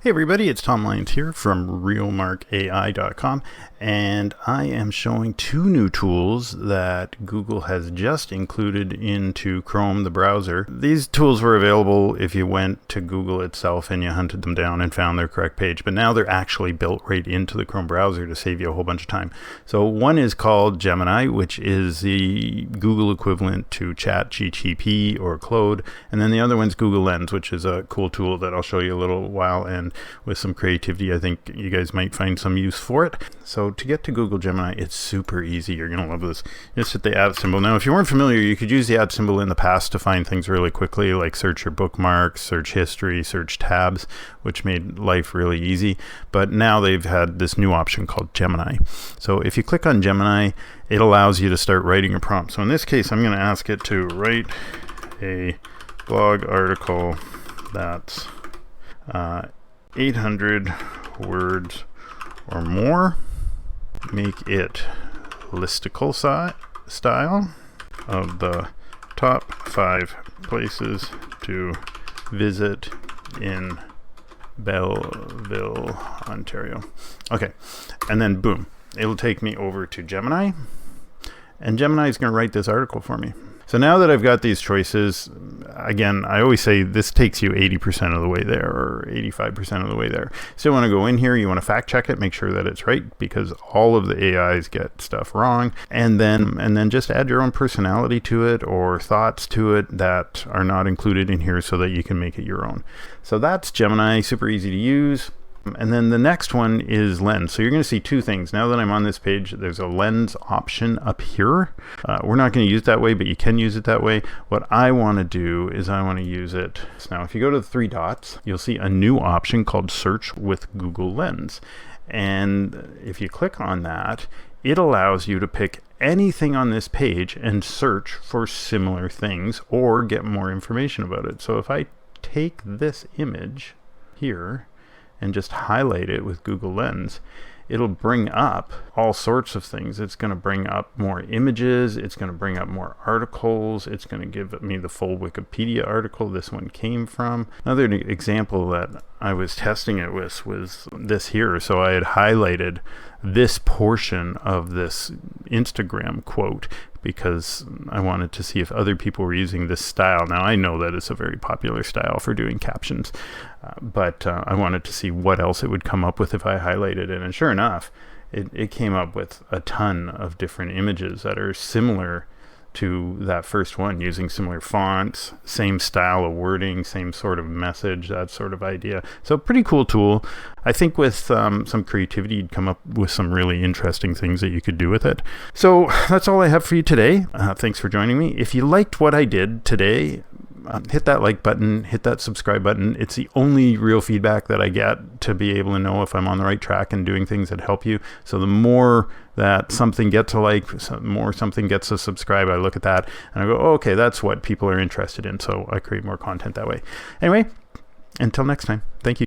Hey everybody, it's Tom Lyons here from realmarkai.com, and I am showing two new tools that Google has just included into Chrome, the browser. These tools were available if you went to Google itself and you hunted them down and found their correct page, but now they're actually built right into the Chrome browser to save you a whole bunch of time. So one is called Gemini, which is the Google equivalent to ChatGPT or Claude, and then the other one's Google Lens, which is a cool tool that I'll show you a little while, and with some creativity, I think you guys might find some use for it. So to get to Google Gemini, it's super easy. You're going to love this. Just hit the add symbol. Now, if you weren't familiar, you could use the add symbol in the past to find things really quickly, like search your bookmarks, search history, search tabs, which made life really easy. But now they've had this new option called Gemini. So if you click on Gemini, it allows you to start writing a prompt. So in this case, I'm going to ask it to write a blog article that's 800 words or more. Make it listicle style of the top 5 places to visit in Belleville, Ontario. Okay, and then boom, it'll take me over to Gemini, and Gemini is going to write this article for me. So now that I've got these choices, again, I always say this takes you 80% of the way there or 85% of the way there. Still want to go in here, you want to fact check it, make sure that it's right, because all of the AIs get stuff wrong, and then just add your own personality to it or thoughts to it that are not included in here so that you can make it your own. So that's Gemini, super easy to use. And then the next one is Lens. So you're going to see two things. Now that I'm on this page, there's a Lens option up here. We're not going to use it that way, but you can use it that way. What I want to do is I want to use it. So now if you go to the 3 dots, you'll see a new option called Search with Google Lens. And if you click on that, it allows you to pick anything on this page and search for similar things or get more information about it. So if I take this image here and just highlight it with Google Lens, it'll bring up all sorts of things. It's going to bring up more images. It's going to bring up more articles. It's going to give me the full Wikipedia article this one came from. Another example that I was testing it with was this here. So I had highlighted this portion of this Instagram quote because I wanted to see if other people were using this style. Now I know that it's a very popular style for doing captions, but I wanted to see what else it would come up with if I highlighted it. And sure enough, it came up with a ton of different images that are similar to that first one, using similar fonts, same style of wording, same sort of message, that sort of idea. So pretty cool tool. I think with some creativity, you'd come up with some really interesting things that you could do with it. So that's all I have for you today. Thanks for joining me. If you liked what I did today, hit that like button, hit that subscribe button. It's the only real feedback that I get to be able to know if I'm on the right track and doing things that help you. So the more that something gets a like, the more something gets a subscribe, I look at that and I go, oh, okay, that's what people are interested in. So I create more content that way. Anyway, until next time, thank you.